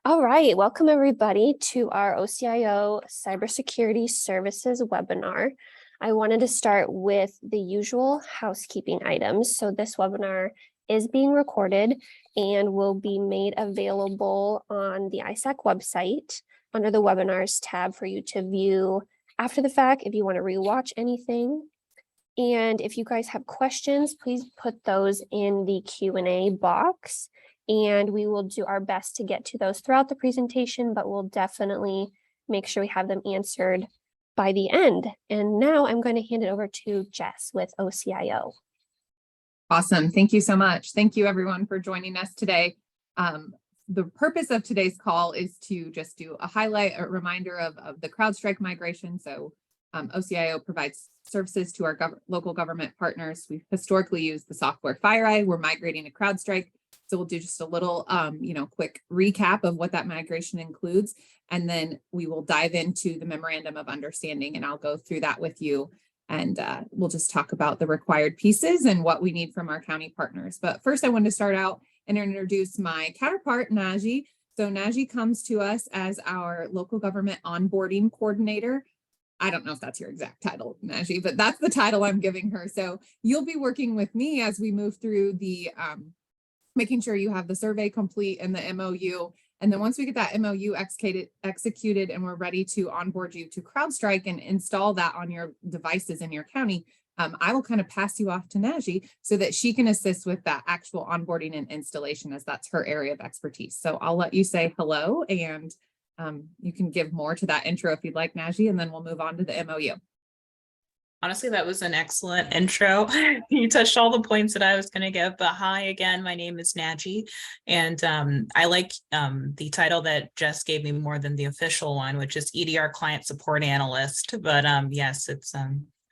All right, welcome everybody to our OCIO Cybersecurity Services webinar. I wanted to start with the usual housekeeping items. So this webinar is being recorded and will be made available on the ISAC website under the webinars tab for you to view after the fact if you want to rewatch anything. And if you guys have questions, please put those in the Q&A box. And we will do our best to get to those throughout the presentation, but we'll definitely make sure we have them answered by the end. And now I'm going to hand it over to Jess with OCIO. Awesome. Thank you so much. Thank you everyone for joining us today. The purpose of today's call is to just do a reminder of the CrowdStrike migration. So OCIO provides services to our local government partners. We've historically used the software FireEye. We're migrating to CrowdStrike. So we'll do just a little, quick recap of what that migration includes, and then we will dive into the memorandum of understanding, and I'll go through that with you, and we'll just talk about the required pieces and what we need from our county partners. But first, I wanted to start out and introduce my counterpart, Naji. So Naji comes to us as our local government onboarding coordinator. I don't know if that's your exact title, Naji, but that's the title I'm giving her. So you'll be working with me as we move through the making sure you have the survey complete and the MOU. And then once we get that MOU executed and we're ready to onboard you to CrowdStrike and install that on your devices in your county, I will kind of pass you off to Naji so that she can assist with that actual onboarding and installation, as that's her area of expertise. So I'll let you say hello, and you can give more to that intro if you'd like, Naji, and then we'll move on to the MOU. Honestly, that was an excellent intro. You touched all the points that I was going to give, but hi again, my name is Naji, and I like the title that Jess gave me more than the official one, which is EDR Client Support Analyst. But yes, it's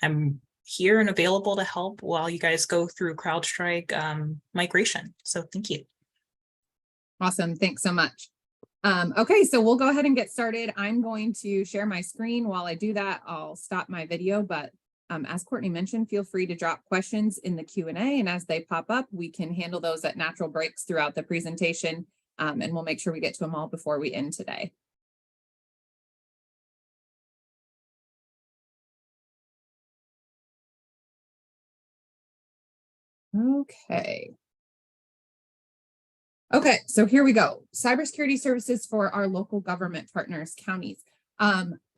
I'm here and available to help while you guys go through CrowdStrike migration. So thank you. Awesome. Thanks so much. Okay, so we'll go ahead and get started. I'm going to share my screen. While I do that, I'll stop my video, but as Courtney mentioned, feel free to drop questions in the Q&A, and as they pop up, we can handle those at natural breaks throughout the presentation, and we'll make sure we get to them all before we end today. Okay, so here we go. Cybersecurity services for our local government partners, counties.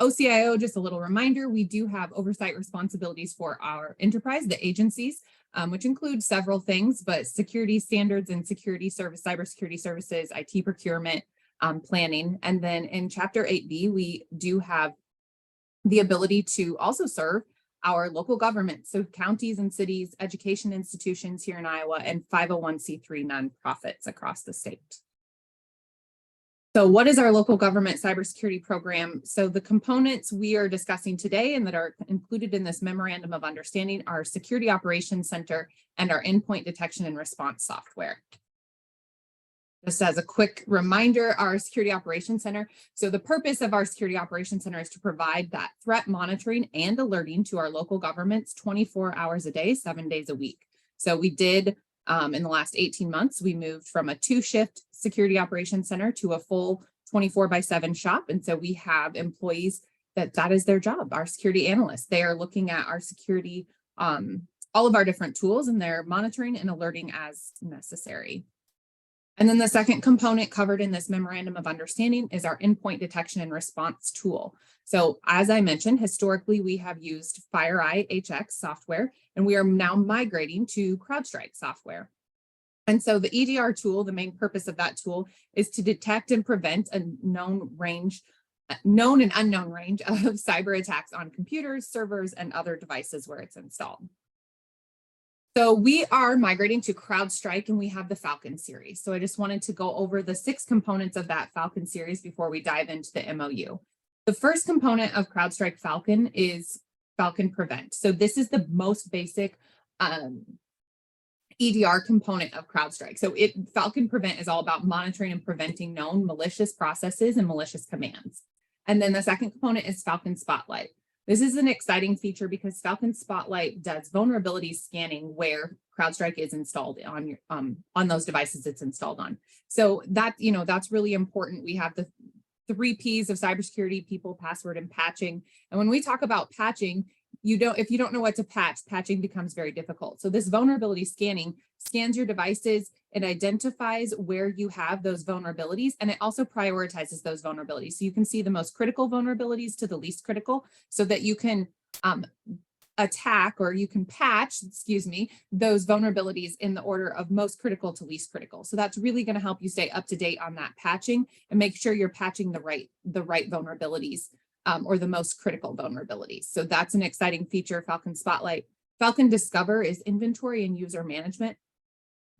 OCIO, just a little reminder, we do have oversight responsibilities for our enterprise, the agencies, which include several things, but security standards and cybersecurity services, IT procurement, planning. And then in Chapter 8B, we do have the ability to also serve our local government, so counties and cities, education institutions here in Iowa, and 501c3 nonprofits across the state. So what is our local government cybersecurity program? So the components we are discussing today and that are included in this memorandum of understanding are Security Operations Center and our Endpoint Detection and Response software. Just as a quick reminder, our Security Operations Center. So the purpose of our Security Operations Center is to provide that threat monitoring and alerting to our local governments 24 hours a day, 7 days a week. So we did, in the last 18 months, we moved from a 2-shift Security Operations Center to a full 24/7 shop. And so we have employees that is their job, our security analysts. They are looking at our security, all of our different tools, and they're monitoring and alerting as necessary. And then the second component covered in this memorandum of understanding is our endpoint detection and response tool. So as I mentioned, historically, we have used FireEye HX software, and we are now migrating to CrowdStrike software. And so the EDR tool, the main purpose of that tool is to detect and prevent a known and unknown range of cyber attacks on computers, servers, and other devices where it's installed. So we are migrating to CrowdStrike, and we have the Falcon series. So I just wanted to go over the 6 components of that Falcon series before we dive into the MOU. The first component of CrowdStrike Falcon is Falcon Prevent. So this is the most basic EDR component of CrowdStrike. So Falcon Prevent is all about monitoring and preventing known malicious processes and malicious commands. And then the second component is Falcon Spotlight. This is an exciting feature because Falcon Spotlight does vulnerability scanning where CrowdStrike is installed on your on those devices it's installed on. So that, that's really important. We have the 3 P's of cybersecurity: people, password, and patching. And when we talk about patching, if you don't know what to patch, patching becomes very difficult. So this vulnerability scanning scans your devices, it identifies where you have those vulnerabilities, and it also prioritizes those vulnerabilities. So you can see the most critical vulnerabilities to the least critical, so that you can attack, or you can patch, those vulnerabilities in the order of most critical to least critical. So that's really going to help you stay up to date on that patching and make sure you're patching the right vulnerabilities, or the most critical vulnerabilities. So that's an exciting feature of Falcon Spotlight. Falcon Discover is inventory and user management.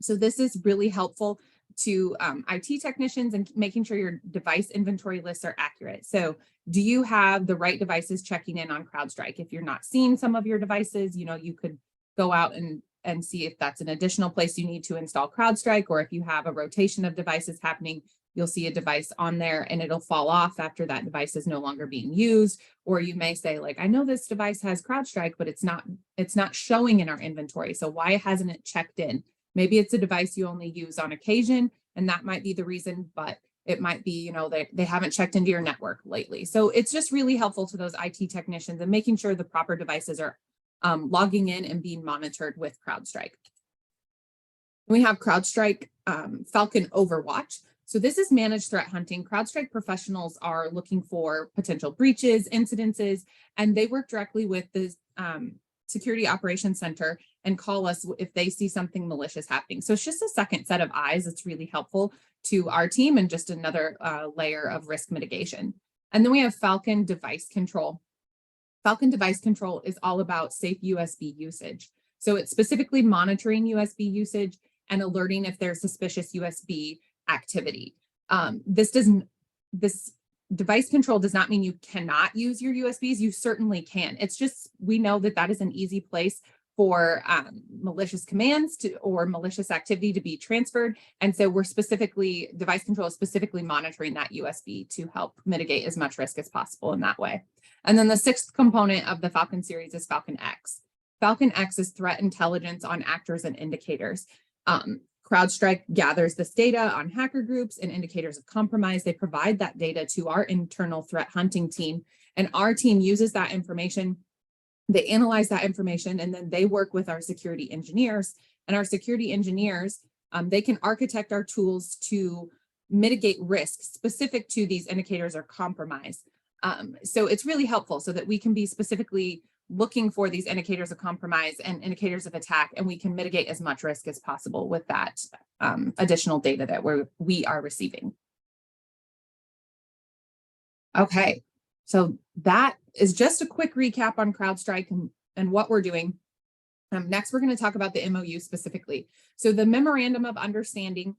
So this is really helpful to IT technicians and making sure your device inventory lists are accurate. So do you have the right devices checking in on CrowdStrike? If you're not seeing some of your devices, you could go out and see if that's an additional place you need to install CrowdStrike, or if you have a rotation of devices happening, you'll see a device on there and it'll fall off after that device is no longer being used. Or you may say, like, I know this device has CrowdStrike, but it's not showing in our inventory. So why hasn't it checked in? Maybe it's a device you only use on occasion, and that might be the reason, but it might be, they haven't checked into your network lately. So it's just really helpful to those IT technicians and making sure the proper devices are logging in and being monitored with CrowdStrike. We have CrowdStrike Falcon Overwatch. So this is managed threat hunting. CrowdStrike professionals are looking for potential breaches, incidences, and they work directly with the Security Operations Center and call us if they see something malicious happening. So it's just a second set of eyes. It's really helpful to our team and just another layer of risk mitigation. And then we have Falcon Device Control. Falcon Device Control is all about safe USB usage. So it's specifically monitoring USB usage and alerting if there's suspicious USB activity. This device control does not mean you cannot use your USBs. You certainly can. It's just, we know that is an easy place for malicious commands or malicious activity to be transferred. And so device control is specifically monitoring that USB to help mitigate as much risk as possible in that way. And then the 6th component of the Falcon series is Falcon X. Falcon X is threat intelligence on actors and indicators. CrowdStrike gathers this data on hacker groups and indicators of compromise. They provide that data to our internal threat hunting team, and our team uses that information. They analyze that information, and then they work with our security engineers, and our security engineers, they can architect our tools to mitigate risk specific to these indicators or compromise. So it's really helpful so that we can be specifically looking for these indicators of compromise and indicators of attack, and we can mitigate as much risk as possible with that additional data that we are receiving. Okay, so that is just a quick recap on CrowdStrike and what we're doing. Next, we're going to talk about the MOU specifically. So the Memorandum of Understanding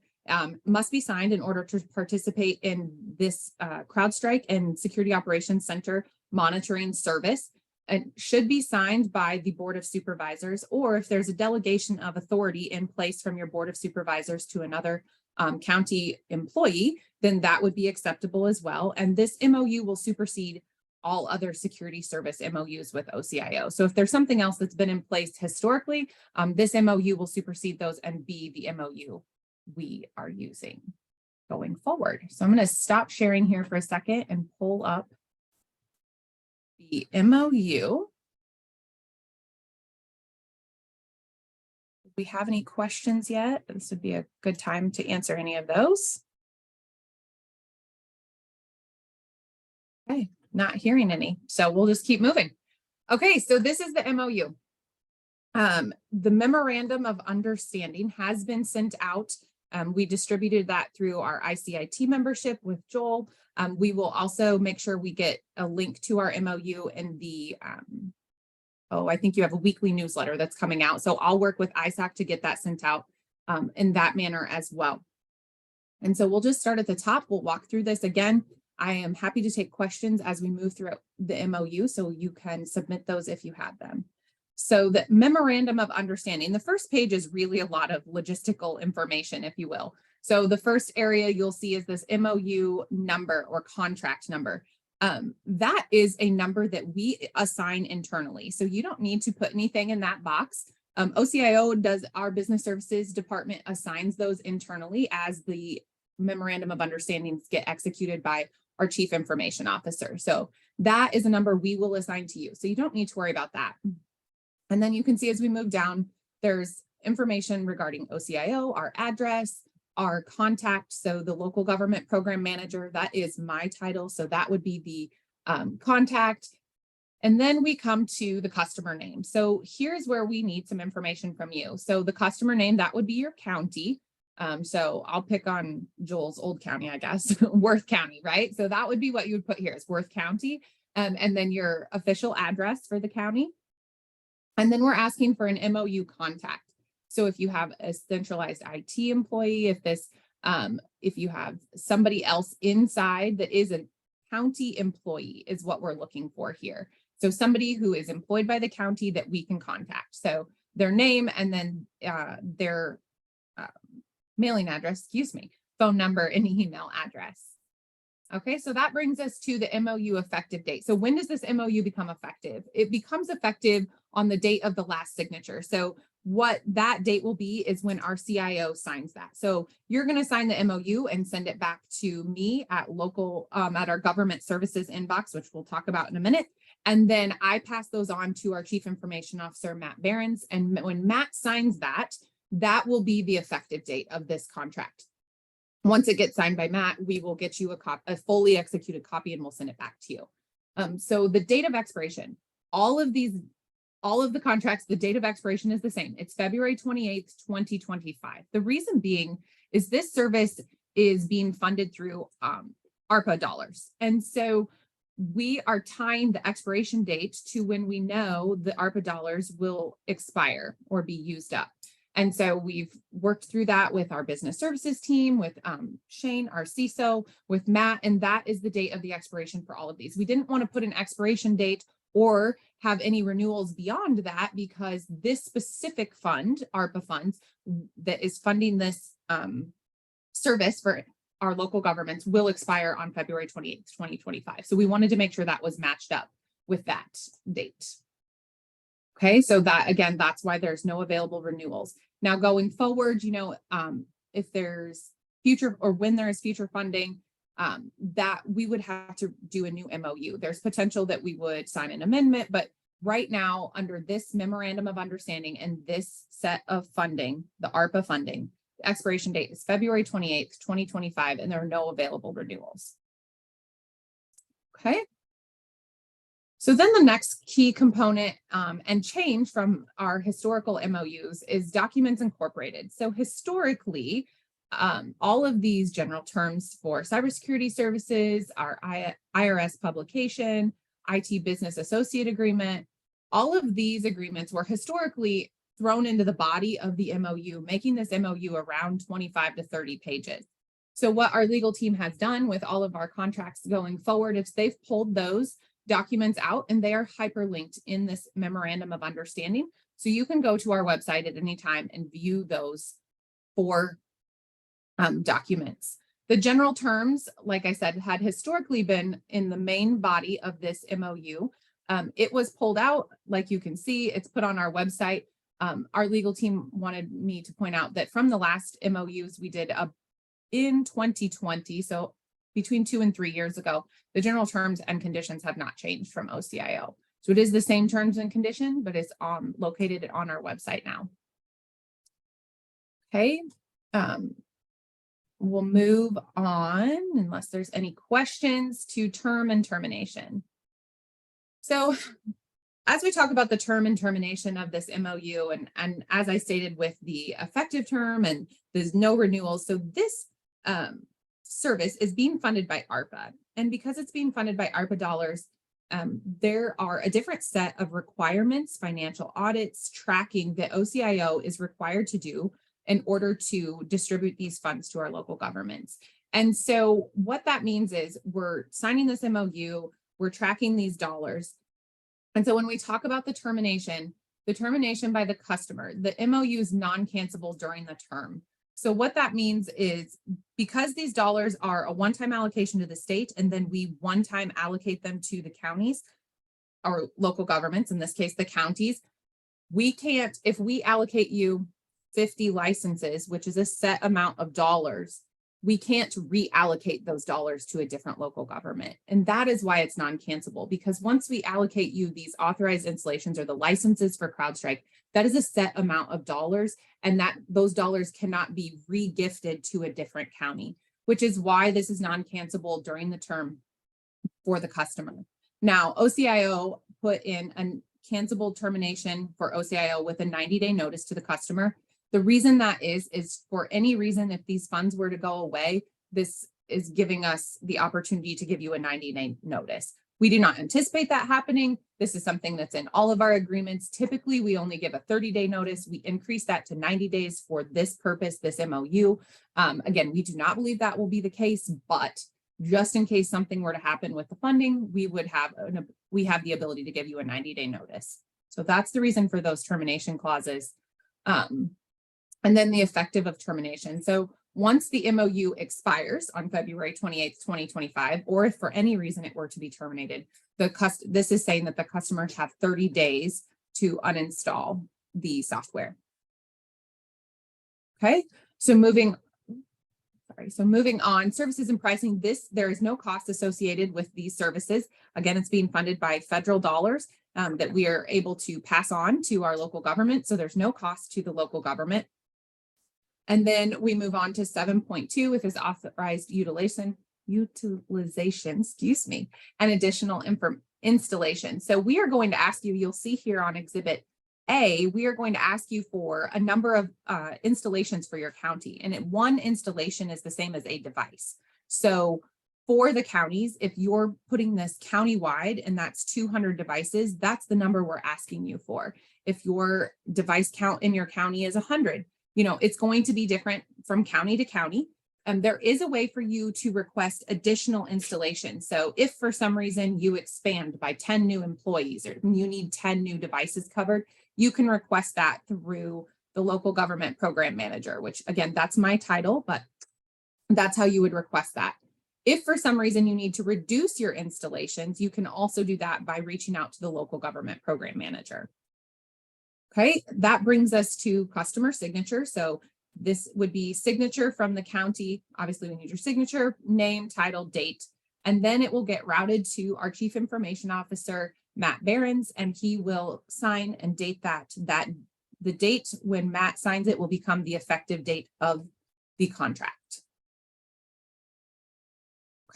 must be signed in order to participate in this CrowdStrike and Security Operations Center monitoring service. It should be signed by the Board of Supervisors, or if there's a delegation of authority in place from your Board of Supervisors to another county employee, then that would be acceptable as well. And this MOU will supersede all other security service MOUs with OCIO. So if there's something else that's been in place historically, this MOU will supersede those and be the MOU we are using going forward. So I'm going to stop sharing here for a second and pull up the MOU. Do we have any questions yet? This would be a good time to answer any of those. Okay, not hearing any, so we'll just keep moving. Okay, so this is the MOU. The Memorandum of Understanding has been sent out. We distributed that through our ICIT membership with Joel. We will also make sure we get a link to our MOU in the, I think you have a weekly newsletter that's coming out. So I'll work with ISAC to get that sent out in that manner as well. And so we'll just start at the top. We'll walk through this again. I am happy to take questions as we move through the MOU, so you can submit those if you have them. So the Memorandum of Understanding, the first page is really a lot of logistical information, if you will. So the first area you'll see is this MOU number or contract number. that is a number that we assign internally. So you don't need to put anything in that box. OCIO does, our business services department assigns those internally as the memorandum of understandings get executed by our chief information officer. So that is a number we will assign to you. So you don't need to worry about that. And then you can see as we move down, there's information regarding OCIO, our address, our contact. So the local government program manager, that is my title. So that would be the contact. And then we come to the customer name. So here's where we need some information from you. So the customer name, that would be your county. So I'll pick on Joel's old county, I guess, Worth County, right? So that would be what you would put here is Worth County, and then your official address for the county. And then we're asking for an MOU contact. So if you have a centralized IT employee, if you have somebody else inside that is a county employee is what we're looking for here. So somebody who is employed by the county that we can contact. So their name and then their mailing address, phone number and email address. Okay, so that brings us to the MOU effective date. So when does this MOU become effective? It becomes effective on the date of the last signature. So what that date will be is when our CIO signs that. So you're going to sign the MOU and send it back to me at at our government services inbox, which we'll talk about in a minute. And then I pass those on to our chief information officer, Matt Behrens. And when Matt signs that, that will be the effective date of this contract. Once it gets signed by Matt, we will get you a fully executed copy and we'll send it back to you. So the date of expiration, all of the contracts, the date of expiration is the same. It's February 28th, 2025. The reason being is this service is being funded through ARPA dollars. And so we are tying the expiration date to when we know the ARPA dollars will expire or be used up. And so we've worked through that with our business services team, with Shane, our CISO, with Matt, and that is the date of the expiration for all of these. We didn't want to put an expiration date or have any renewals beyond that because this specific fund, ARPA funds, that is funding this service for our local governments will expire on February 28th, 2025. So we wanted to make sure that was matched up with that date. Okay, so that again, that's why there's no available renewals. Now going forward, if there's future or when there is future funding, that we would have to do a new MOU. There's potential that we would sign an amendment, but right now under this memorandum of understanding and this set of funding, the ARPA funding, the expiration date is February 28th, 2025, and there are no available renewals. Okay. So then the next key component and change from our historical MOUs is documents incorporated. So historically, all of these general terms for cybersecurity services, our IRS publication, IT business associate agreement, all of these agreements were historically thrown into the body of the MOU, making this MOU around 25 to 30 pages. So what our legal team has done with all of our contracts going forward is they've pulled those documents out and they are hyperlinked in this memorandum of understanding. So you can go to our website at any time and view those 4 documents. The general terms, like I said, had historically been in the main body of this MOU. It was pulled out, like you can see, it's put on our website. Our legal team wanted me to point out that from the last MOUs we did in 2020, so between 2 and 3 years ago, the general terms and conditions have not changed from OCIO. So it is the same terms and condition, but it's located on our website now. Okay, we'll move on unless there's any questions to term and termination. So as we talk about the term and termination of this MOU, and as I stated with the effective term and there's no renewals, so this service is being funded by ARPA. And because it's being funded by ARPA dollars, there are a different set of requirements, financial audits, tracking that OCIO is required to do in order to distribute these funds to our local governments. And so what that means is we're signing this MOU, we're tracking these dollars. And so when we talk about the termination by the customer, the MOU is non-cancelable during the term. So what that means is because these dollars are a one-time allocation to the state, and then we one-time allocate them to the counties or local governments, in this case, the counties, we can't, if we allocate you 50 licenses, which is a set amount of dollars, we can't reallocate those dollars to a different local government. And that is why it's non-cancelable, because once we allocate you these authorized installations or the licenses for CrowdStrike, that is a set amount of dollars, and that those dollars cannot be re-gifted to a different county, which is why this is non-cancelable during the term for the customer. Now, OCIO put in a cancelable termination for OCIO with a 90-day notice to the customer. The reason that is for any reason, if these funds were to go away, this is giving us the opportunity to give you a 90-day notice. We do not anticipate that happening. This is something that's in all of our agreements. Typically, we only give a 30-day notice. We increase that to 90 days for this purpose, this MOU. Again, we do not believe that will be the case, but just in case something were to happen with the funding, we have the ability to give you a 90-day notice. So that's the reason for those termination clauses. And then the effective of termination. So once the MOU expires on February 28th, 2025, or if for any reason it were to be terminated, this is saying that the customers have 30 days to uninstall the software. Okay, so moving on, services and pricing, there is no cost associated with these services. Again, it's being funded by federal dollars that we are able to pass on to our local government. So there's no cost to the local government. And then we move on to 7.2 with this authorized utilization, excuse me, and additional installation. So we are going to ask you, you'll see here on Exhibit A, we are going to ask you for a number of installations for your county. And one installation is the same as a device. So for the counties, if you're putting this countywide and that's 200 devices, that's the number we're asking you for. If your device count in your county is 100, it's going to be different from county to county. And there is a way for you to request additional installation. So if for some reason you expand by 10 new employees or you need 10 new devices covered, you can request that through the local government program manager, which again, that's my title, but that's how you would request that. If for some reason you need to reduce your installations, you can also do that by reaching out to the local government program manager. Okay, that brings us to customer signature. So this would be signature from the county. Obviously, we need your signature, name, title, date, and then it will get routed to our Chief Information Officer, Matt Behrens, and he will sign and date that. The date when Matt signs it will become the effective date of the contract.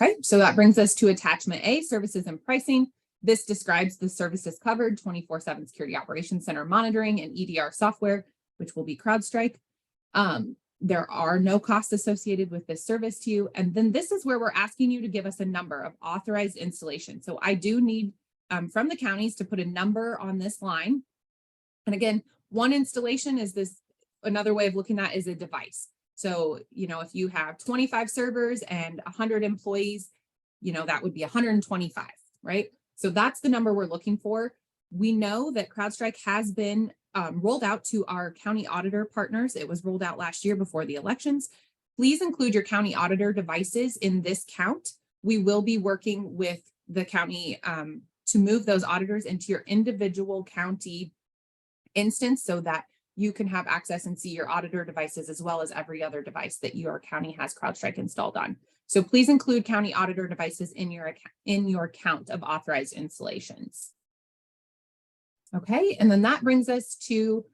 Okay, so that brings us to attachment A, services and pricing. This describes the services covered, 24/7 security operations center monitoring and EDR software, which will be CrowdStrike. There are no costs associated with this service to you. And then this is where we're asking you to give us a number of authorized installations. So I do need from the counties to put a number on this line. And again, one installation is another way of looking at is a device. So, if you have 25 servers and 100 employees, that would be 125, right? So that's the number we're looking for. We know that CrowdStrike has been rolled out to our county auditor partners. It was rolled out last year before the elections. Please include your county auditor devices in this count. We will be working with the county to move those auditors into your individual county instance so that you can have access and see your auditor devices as well as every other device that your county has CrowdStrike installed on. So please include county auditor devices in your count of authorized installations. Okay, and then that brings us to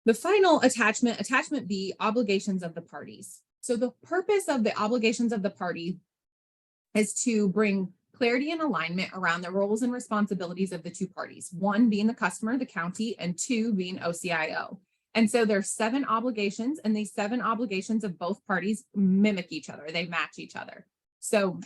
the final attachment, attachment B, obligations of the parties. So the purpose of the obligations of the party is to bring clarity and alignment around the roles and responsibilities of the two parties, one being the customer, the county, and two being OCIO. And so there's 7 obligations, and these 7 obligations of both parties mimic each other. They match each other. So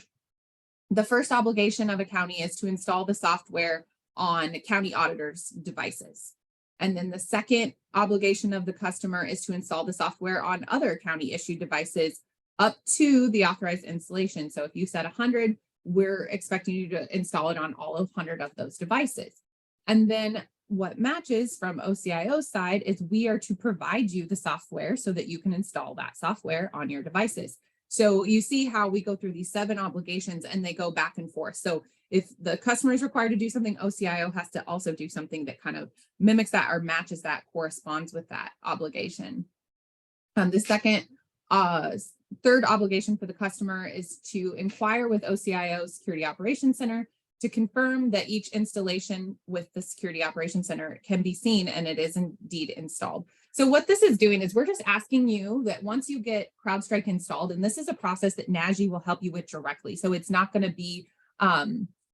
the first obligation of a county is to install the software on county auditors' devices. And then the second obligation of the customer is to install the software on other county issued devices up to the authorized installation. So if you said 100, we're expecting you to install it on all of 100 of those devices. And then what matches from OCIO's side is we are to provide you the software so that you can install that software on your devices. So you see how we go through these 7 obligations and they go back and forth. So if the customer is required to do something, OCIO has to also do something that kind of mimics that or matches that, corresponds with that obligation. The third obligation for the customer is to inquire with OCIO Security Operations Center to confirm that each installation with the Security Operations Center can be seen and it is indeed installed. So what this is doing is we're just asking you that once you get CrowdStrike installed, and this is a process that NAGI will help you with directly. So it's not going to be,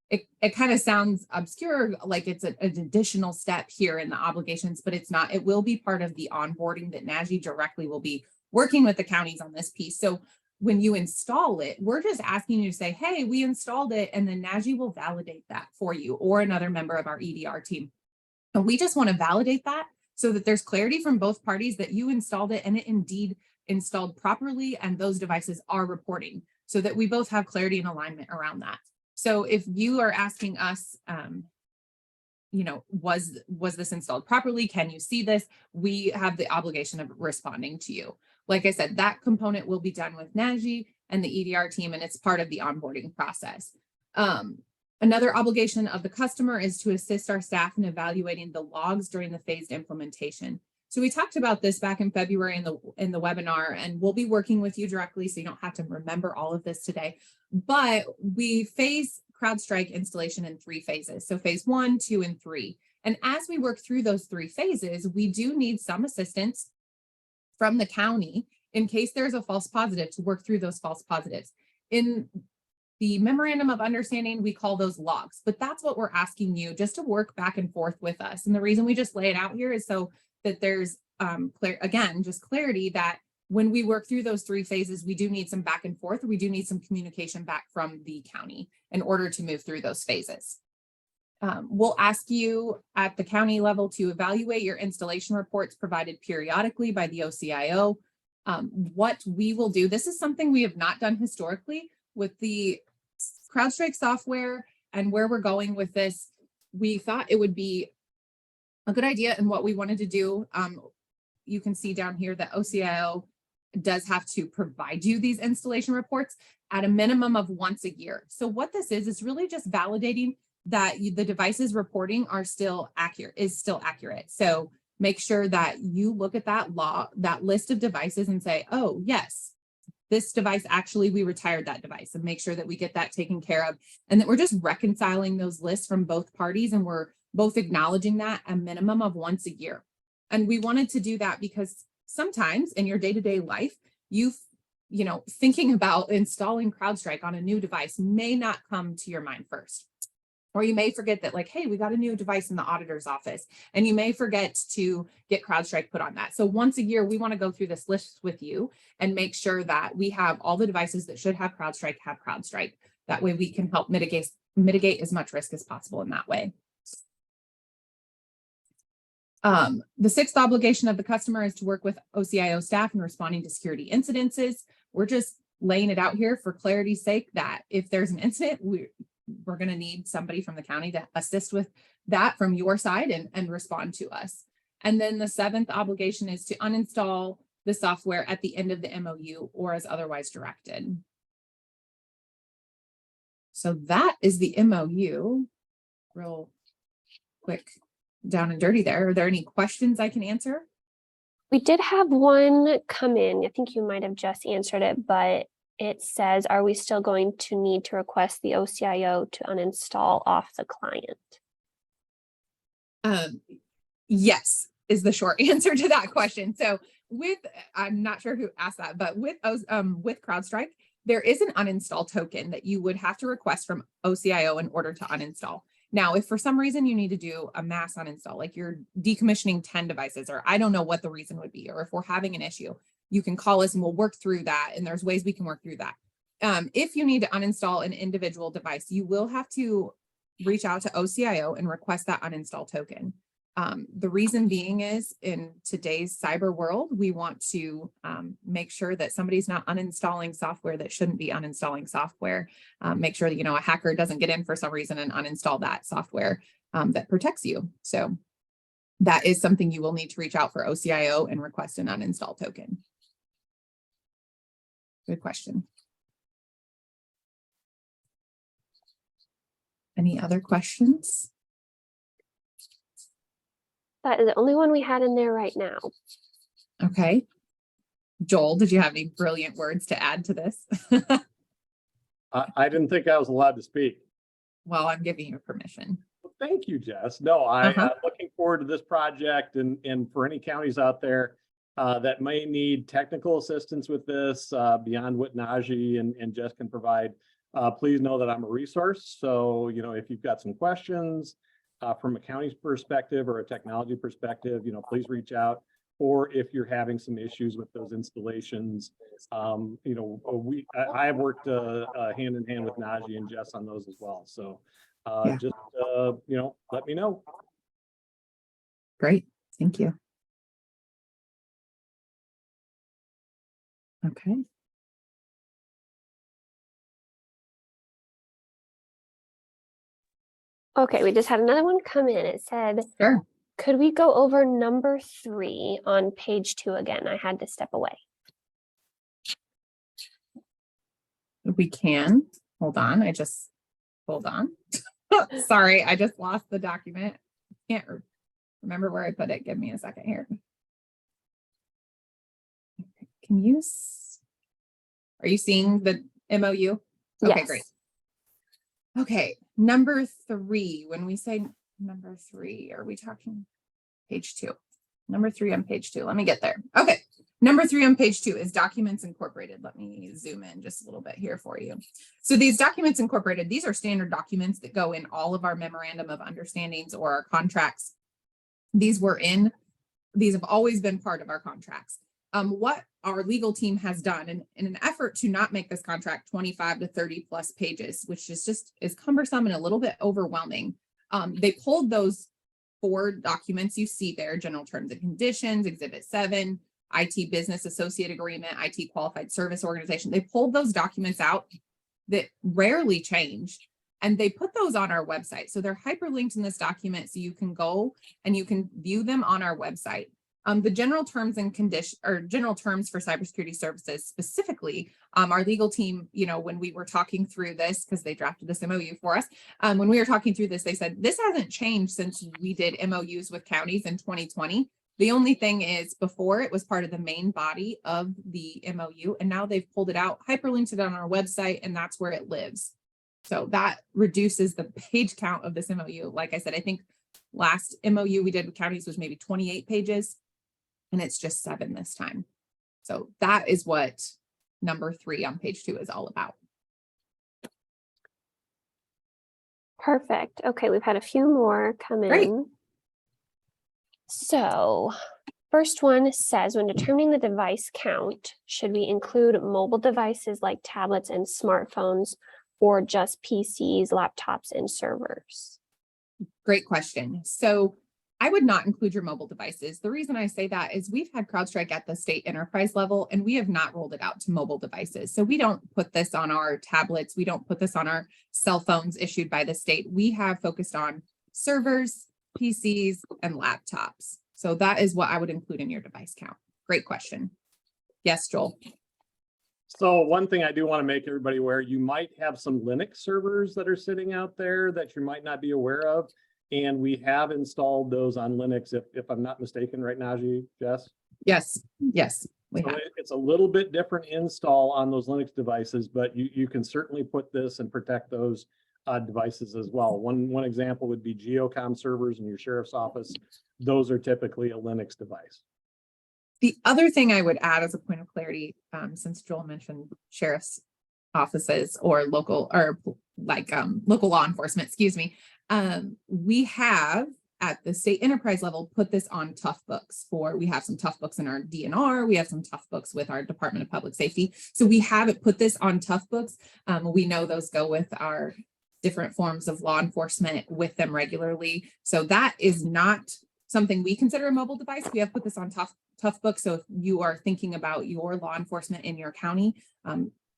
it kind of sounds obscure, like it's an additional step here in the obligations, but it's not. It will be part of the onboarding that NAGI directly will be working with the counties on this piece. So when you install it, we're just asking you to say, hey, we installed it, and then NAGI will validate that for you or another member of our EDR team. And we just want to validate that so that there's clarity from both parties that you installed it and it indeed installed properly and those devices are reporting, so that we both have clarity and alignment around that. So if you are asking us, was this installed properly? Can you see this? We have the obligation of responding to you. Like I said, that component will be done with NAGI and the EDR team, and it's part of the onboarding process. Another obligation of the customer is to assist our staff in evaluating the logs during the phased implementation. So we talked about this back in February in the webinar, and we'll be working with you directly, so you don't have to remember all of this today. But we phase CrowdStrike installation in 3 phases. So phase 1, 2, and 3. And as we work through those 3 phases, we do need some assistance from the county in case there's a false positive to work through those false positives. In the memorandum of understanding, we call those logs, but that's what we're asking you just to work back and forth with us. And the reason we just lay it out here is so that there's just clarity that when we work through those 3 phases, we do need some back and forth. We do need some communication back from the county in order to move through those phases. We'll ask you at the county level to evaluate your installation reports provided periodically by the OCIO. What we will do, this is something we have not done historically with the CrowdStrike software, and where we're going with this, we thought it would be a good idea. And what we wanted to do, you can see down here that OCIO does have to provide you these installation reports at a minimum of once a year. So what this is really just validating that the devices reporting are still accurate. So make sure that you look at that list of devices and say, oh yes, this device, actually, we retired that device, and make sure that we get that taken care of, and that we're just reconciling those lists from both parties, and we're both acknowledging that a minimum of once a year. And we wanted to do that because sometimes in your day-to-day life, thinking about installing CrowdStrike on a new device may not come to your mind first. Or you may forget that, like, hey, we got a new device in the auditor's office, and you may forget to get CrowdStrike put on that. So once a year, we want to go through this list with you and make sure that we have all the devices that should have CrowdStrike. That way we can help mitigate as much risk as possible in that way. The 6th obligation of the customer is to work with OCIO staff in responding to security incidences. We're just laying it out here for clarity's sake that if there's an incident, we're going to need somebody from the county to assist with that from your side and respond to us. And then the 7th obligation is to uninstall the software at the end of the MOU or as otherwise directed. So that is the MOU. Real quick down and dirty there. Are there any questions I can answer? We did have one come in. I think you might have just answered it, but it says, are we still going to need to request the OCIO to uninstall off the client? Yes, is the short answer to that question. So I'm not sure who asked that, but with CrowdStrike, there is an uninstall token that you would have to request from OCIO in order to uninstall. Now, if for some reason you need to do a mass uninstall, like you're decommissioning 10 devices, or I don't know what the reason would be, or if we're having an issue, you can call us and we'll work through that. And there's ways we can work through that. If you need to uninstall an individual device, you will have to reach out to OCIO and request that uninstall token. The reason being is in today's cyber world, we want to make sure that somebody's not uninstalling software that shouldn't be uninstalling software. Make sure that, a hacker doesn't get in for some reason and uninstall that software that protects you. So that is something you will need to reach out for OCIO and request an uninstall token. Good question. Any other questions? That is the only one we had in there right now. Okay. Joel, did you have any brilliant words to add to this? I didn't think I was allowed to speak. Well, I'm giving you permission. Well, thank you, Jess. No, I'm looking forward to this project, and for any counties out there that may need technical assistance with this beyond what Najee and Jess can provide, please know that I'm a resource. So, you know, if you've got some questions from a county's perspective or a technology perspective, you know, please reach out. Or if you're having some issues with those installations, you know, I have worked hand in hand with Najee and Jess on those as well. So just, you know, let me know. Great. Thank you. Okay. Okay, we just had another one come in. It said, Sure. could we go over number 3 on page 2 again? I had to step away. We can. Hold on. Hold on. Sorry, I just lost the document. Can't remember where I put it. Give me a second here. Can you, are you seeing the MOU? Okay, Yes. great. Okay, number 3, when we say number 3, are we talking page 2? Number 3 on page 2. Let me get there. Okay. Number 3 on page 2 is documents incorporated. Let me zoom in just a little bit here for you. So these documents incorporated, these are standard documents that go in all of our memorandum of understandings or our contracts. These have always been part of our contracts. What our legal team has done in an effort to not make this contract 25 to 30 plus pages, which is cumbersome and a little bit overwhelming. They pulled those 4 documents you see there: general terms and conditions, exhibit 7, IT business associate agreement, IT qualified service organization. They pulled those documents out that rarely change, and they put those on our website. So they're hyperlinked in this document, so you can go and you can view them on our website. The general terms and conditions, or general terms for cybersecurity services specifically, our legal team, you know, when we were talking through this, because they drafted this MOU for us, when we were talking through this, they said, this hasn't changed since we did MOUs with counties in 2020. The only thing is, before it was part of the main body of the MOU, and now they've pulled it out, hyperlinked it on our website, and that's where it lives. So that reduces the page count of this MOU. Like I said, I think last MOU we did with counties was maybe 28 pages. And it's just 7 this time. So that is what number 3 on page 2 is all about. Perfect. Okay, we've had a few more come in. Great. So first one says, when determining the device count, should we include mobile devices like tablets and smartphones, or just PCs, laptops, and servers? Great question. So I would not include your mobile devices. The reason I say that is we've had CrowdStrike at the state enterprise level, and we have not rolled it out to mobile devices. So we don't put this on our tablets. We don't put this on our cell phones issued by the state. We have focused on servers, PCs, and laptops. So that is what I would include in your device count. Great question. Yes, Joel. So one thing I do want to make everybody aware, you might have some Linux servers that are sitting out there that you might not be aware of. And we have installed those on Linux, if I'm not mistaken, right, Najee, Jess? Yes, yes, we So have. it's a little bit different install on those Linux devices, but you can certainly put this and protect those devices as well. One example would be Geocom servers in your sheriff's office. Those are typically a Linux device. The other thing I would add as a point of clarity, since Joel mentioned sheriff's offices or local law enforcement, excuse me, we have at the state enterprise level put this on tough books we have some tough books in our DNR, we have some tough books with our Department of Public Safety. So we haven't put this on tough books. We know those go with our different forms of law enforcement with them regularly. So that is not something we consider a mobile device. We have put this on tough books. So if you are thinking about your law enforcement in your county,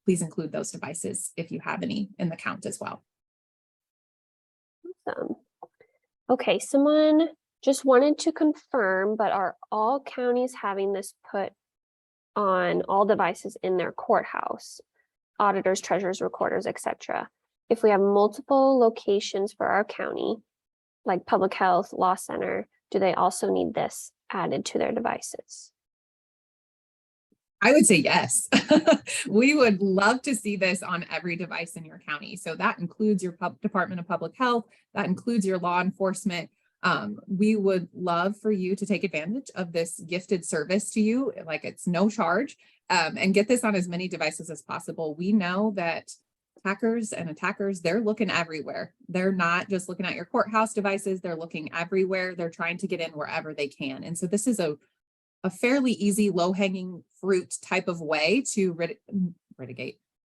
please include those devices if you have any in the count as well. Awesome. Okay, someone Just wanted to confirm, but are all counties having this put on all devices in their courthouse? Auditors, treasurers, recorders, etc. If we have multiple locations for our county, like public health, law center, do they also need this added to their devices? I would say yes. We would love to see this on every device in your county. So that includes your Department of Public Health, that includes your law enforcement. We would love for you to take advantage of this gifted service to you, like it's no charge, and get this on as many devices as possible. We know that hackers and attackers, they're looking everywhere. They're not just looking at your courthouse devices, they're looking everywhere. They're trying to get in wherever they can. And so this is a fairly easy, low-hanging fruit type of way to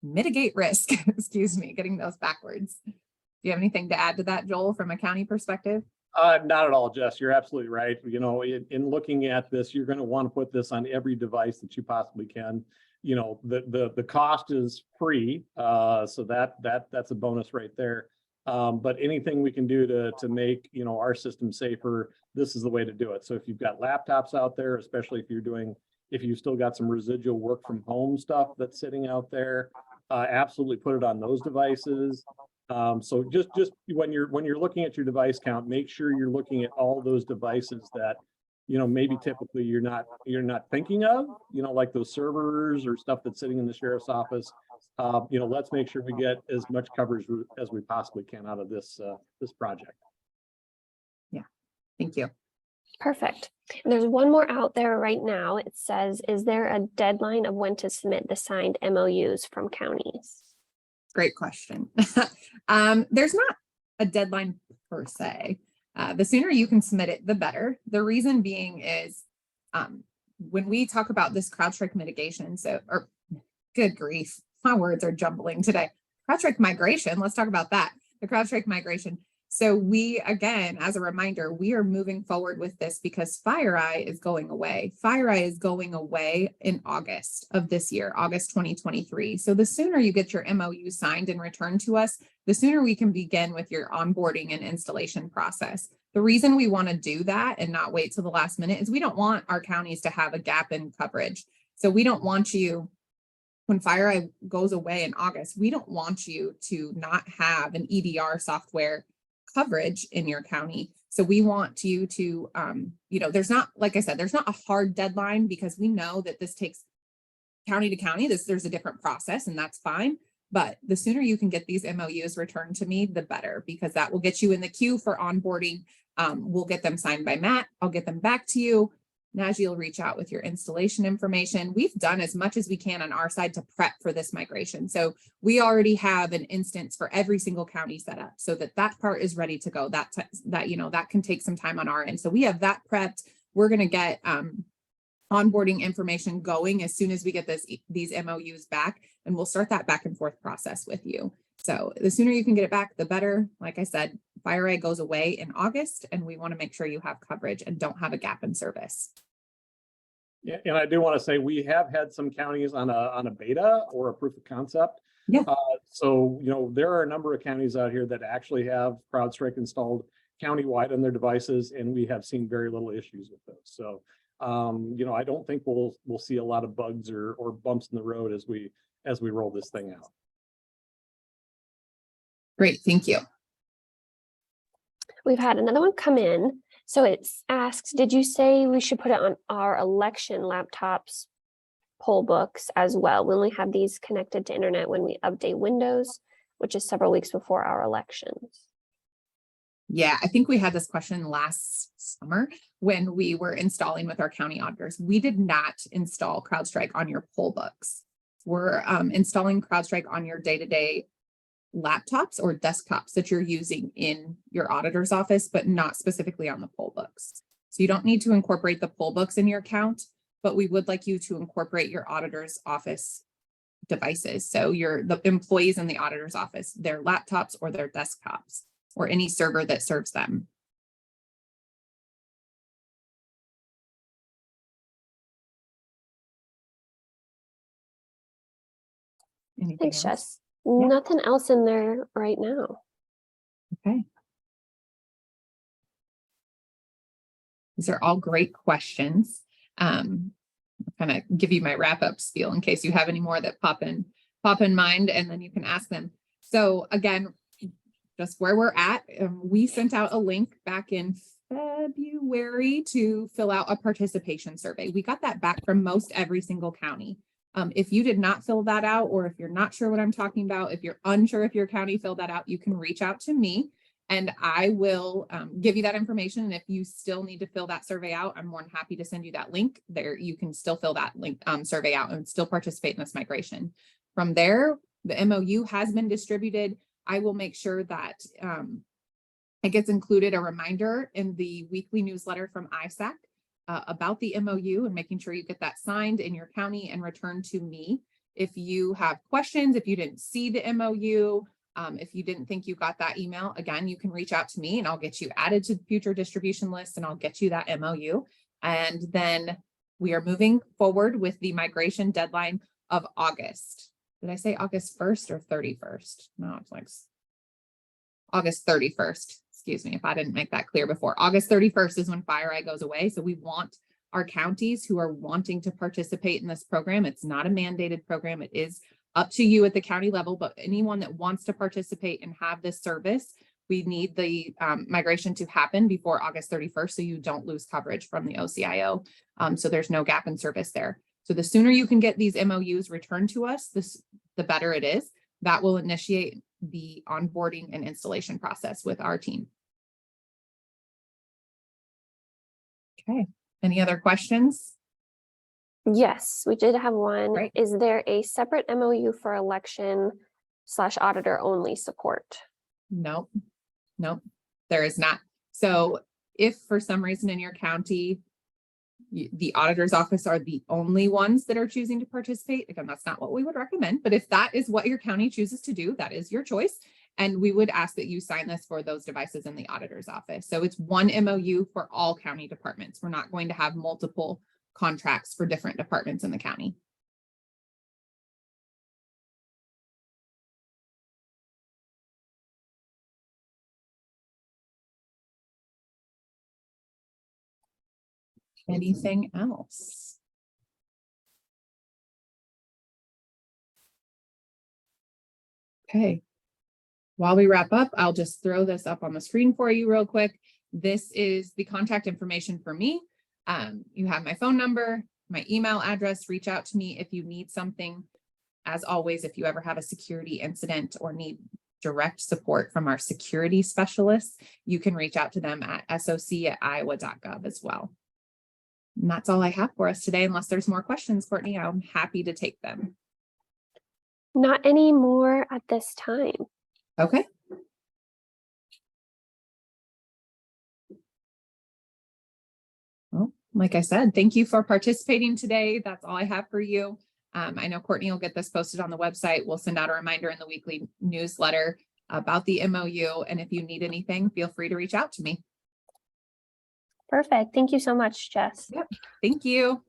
mitigate risk. Excuse me, getting those backwards. Do you have anything to add to that, Joel, from a county perspective? Not at all, Jess. You're absolutely right. You know, in looking at this, you're going to want to put this on every device that you possibly can. You know, the cost is free, so that's a bonus right there. But anything we can do to make, you know, our system safer, this is the way to do it. So if you've got laptops out there, especially if you've still got some residual work from home stuff that's sitting out there, absolutely put it on those devices. So just when you're looking at your device count, make sure you're looking at all those devices that, you know, maybe typically you're not thinking of, you know, like those servers or stuff that's sitting in the sheriff's office. You know, let's make sure we get as much coverage as we possibly can out of this project. Yeah, thank you. Perfect. And there's one more out there right now. It says, is there a deadline of when to submit the signed MOUs from counties? Great question. There's not a deadline per se. The sooner you can submit it, the better. The reason being is when we talk about this CrowdStrike mitigation, or good grief, my words are jumbling today. CrowdStrike migration, let's talk about that. The CrowdStrike migration. So we, again, as a reminder, we are moving forward with this because FireEye is going away. FireEye is going away in August of this year, August 2023. So the sooner you get your MOU signed and returned to us, the sooner we can begin with your onboarding and installation process. The reason we want to do that and not wait till the last minute is we don't want our counties to have a gap in coverage. So we don't want you, when FireEye goes away in August, we don't want you to not have an EDR software coverage in your county. So we want you to, you know, there's not, like I said, there's not a hard deadline because we know that this takes county to county. There's a different process and that's fine. But the sooner you can get these MOUs returned to me, the better, because that will get you in the queue for onboarding. We'll get them signed by Matt. I'll get them back to you. Najee will reach out with your installation information. We've done as much as we can on our side to prep for this migration. So we already have an instance for every single county set up so that part is ready to go. That you know, that can take some time on our end. So we have that prepped. We're going to get onboarding information going as soon as we get these MOUs back, and we'll start that back and forth process with you. So the sooner you can get it back, the better. Like I said, FireEye goes away in August, and we want to make sure you have coverage and don't have a gap in service. Yeah, and I do want to say we have had some counties on a beta or a proof of concept. Yeah. So, you know, there are a number of counties out here that actually have CrowdStrike installed countywide on their devices, and we have seen very little issues with those. So, you know, I don't think we'll see a lot of bugs or bumps in the road as we roll this thing out. Great, thank you. We've had another one come in. So it asks, did you say we should put it on our election laptops, poll books as well? We only have these connected to internet when we update Windows, which is several weeks before our elections. Yeah, I think we had this question last summer when we were installing with our county auditors. We did not install CrowdStrike on your poll books. We're installing CrowdStrike on your day-to-day laptops or desktops that you're using in your auditor's office, but not specifically on the poll books. So you don't need to incorporate the poll books in your account, but we would like you to incorporate your auditor's office devices. So the employees in the auditor's office, their laptops or their desktops or any server that serves them. Anything Thanks, else? Jess. Nothing else in there right now. Okay. These are all great questions. I'll kind of give you my wrap up spiel in case you have any more that pop in mind, and then you can ask them. So again, just where we're at, we sent out a link back in February to fill out a participation survey. We got that back from most every single county. If you did not fill that out, or if you're not sure what I'm talking about, if you're unsure if your county filled that out, you can reach out to me and I will give you that information. And if you still need to fill that survey out, I'm more than happy to send you that link there. You can still fill that link survey out and still participate in this migration. From there, the MOU has been distributed. I will make sure that it gets included a reminder in the weekly newsletter from ISAC about the MOU, and making sure you get that signed in your county and returned to me. If you have questions, if you didn't see the MOU, if you didn't think you got that email, again, you can reach out to me and I'll get you added to the future distribution list and I'll get you that MOU. And then we are moving forward with the migration deadline of August. Did I say August 1st or 31st? No, it's like August 31st. Excuse me if I didn't make that clear before. August 31st is when FireEye goes away. So we want our counties who are wanting to participate in this program. It's not a mandated program. It is up to you at the county level, but anyone that wants to participate and have this service, we need the migration to happen before August 31st so you don't lose coverage from the OCIO. So there's no gap in service there. So the sooner you can get these MOUs returned to us, the better it is. That will initiate the onboarding and installation process with our team. Okay, any other questions? Yes, we did have one. Great. Is there a separate MOU for election/auditor only support? Nope, there is not. So if for some reason in your county, the auditor's office are the only ones that are choosing to participate, again, that's not what we would recommend, but if that is what your county chooses to do, that is your choice. And we would ask that you sign this for those devices in the auditor's office. So it's one MOU for all county departments. We're not going to have multiple contracts for different departments in the county. Anything else? Okay. While we wrap up, I'll just throw this up on the screen for you real quick. This is the contact information for me. You have my phone number, my email address. Reach out to me if you need something. As always, if you ever have a security incident or need direct support from our security specialists, you can reach out to them at soc@iowa.gov as well. And that's all I have for us today. Unless there's more questions, Courtney, I'm happy to take them. Not anymore at this time. Okay. Well, like I said, thank you for participating today. That's all I have for you. I know Courtney will get this posted on the website. We'll send out a reminder in the weekly newsletter about the MOU. And if you need anything, feel free to reach out to me. Perfect. Thank you so much, Jess. Yep. Thank you.